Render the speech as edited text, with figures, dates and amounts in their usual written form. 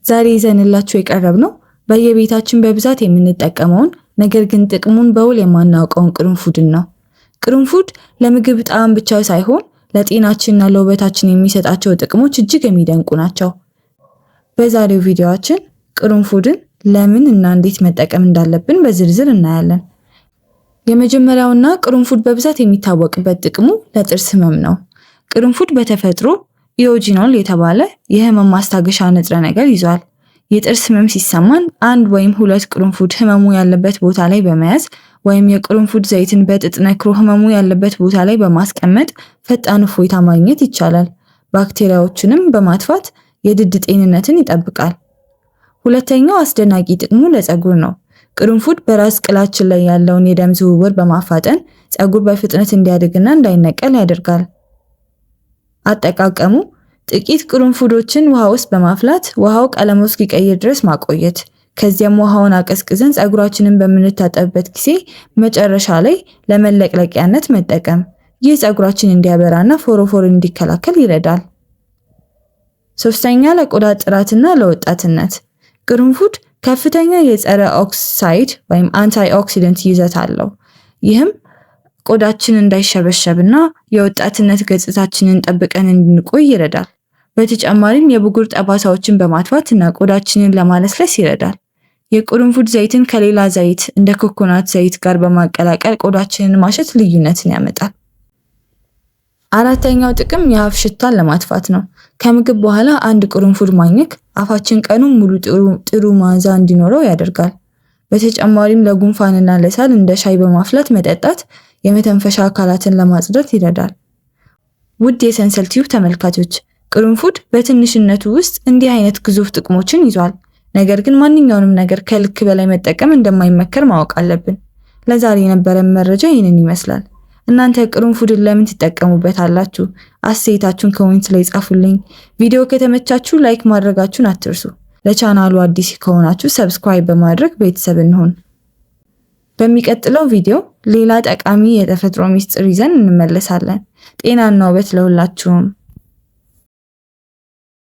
ዛሬ ይዘንላችሁ የቀረብነው በየቤታችን በብዛት የምንጠቀመውን ነገር ግን ጥቅሙን በውል የማናውቀውን ቅርንፉድን ነው። ቅርንፉድ ለምግብ ጣዕም ብቻ ሳይሆን ለጤናችንና ለውበታችን የሚሰጣቸው ጥቅሞች እጅግ የሚደንቁ ናቸው። በዛሬው ቪዲዮአችን ቅርንፉድን ለምን እና እንዴት መጠቀም እንዳለብን በዝርዝር እናያለን። የመጀመሪያውና ቅርንፉድ በብዛት የሚታወቅበት ጥቅሙ ለጥርስ ህመም ነው። ቅርንፉድ በተፈጥሮ ኢዮጂኖል የተባለ የህመም ማስታገሻ ንጥረ ነገር ይዟል። የጥርስ ህመም ሲሰማን አንድ ወይም ሁለት ቅርንፉድ ህመሙ ያለበት ቦታ ላይ በመያዝ ወይም የቅርንፉድ ዘይትን በጥጥ ነክሮ ህመሙ ያለበት ቦታ ላይ በማስቀመጥ ፈጣን እፎይታ ማግኘት ይቻላል። ባክቴሪያዎችንም በማጥፋት የድድ ጤንነትን ይጠብቃል። ሁለተኛው አስደናቂ ጥቅሙ ለፀጉር ነው። ቅርንፉድ በራስ ቅላችን ላይ ያለውን የደም ዝውውር በማፋጠን ፀጉር በፍጥነት እንዲያድግና እንዳይነቀል ያደርጋል። አጠቃቀሙ ጥቂት ቅርንፉዶችን ውሃ ውስጥ በማፍላት ውሃው ቀለሙ እስኪቀይር ድረስ ማቆየት፣ ከዚያም ውሃውን አቀዝቅዘን ፀጉራችንን በምንታጠብበት ጊዜ መጨረሻ ላይ ለመለቅለቂያነት መጠቀም። ይህ ፀጉራችን እንዲያበራና ፎሮፎር እንዲከላከል ይረዳል። ሶስተኛ ለቆዳ ጥራትና ለወጣትነት። ቅርንፉድ ከፍተኛ የጸረ ኦክሳይድ ወይም አንታይ ኦክሲደንት ይዘት አለው። ይህም ቆዳችን እንዳይሸበሸብና የወጣትነት ገጽታችንን ጠብቀን እንድንቆይ ይረዳል። በተጨማሪም የብጉር ጠባሳዎችን በማጥፋት እና ቆዳችንን ለማለስለስ ይረዳል። የቅርንፉድ ዘይትን ከሌላ ዘይት እንደ ኮኮናት ዘይት ጋር በማቀላቀል ቆዳችንን ማሸት ልዩነትን ያመጣል። አራተኛው ጥቅም የአፍ ሽታን ለማጥፋት ነው። ከምግብ በኋላ አንድ ቅርንፉድ ማኘክ አፋችን ቀኑን ሙሉ ጥሩ መዓዛ እንዲኖረው ያደርጋል። በተጨማሪም ለጉንፋንና ለሳል እንደ ሻይ በማፍላት መጠጣት የመተንፈሻ አካላትን ለማጽዳት ይረዳል። ውድ የሰንሰል ቲዩብ ተመልካቾች፣ ቅርንፉድ በትንሽነቱ ውስጥ እንዲህ አይነት ግዙፍ ጥቅሞችን ይዟል። ነገር ግን ማንኛውንም ነገር ከልክ በላይ መጠቀም እንደማይመከር ማወቅ አለብን። ለዛሬ የነበረን መረጃ ይህንን ይመስላል። እናንተ ቅርንፉድን ለምን ትጠቀሙበታላችሁ? አስተያየታችሁን ኮሜንት ላይ ጻፉልኝ። ቪዲዮ ከተመቻችሁ ላይክ ማድረጋችሁን አትርሱ። ለቻናሉ አዲስ ከሆናችሁ ሰብስክራይብ በማድረግ ቤተሰብ እንሁን። በሚቀጥለው ቪዲዮ ሌላ ጠቃሚ የተፈጥሮ ሚስጥር ይዘን እንመለሳለን። ጤናና ውበት ለሁላችሁም።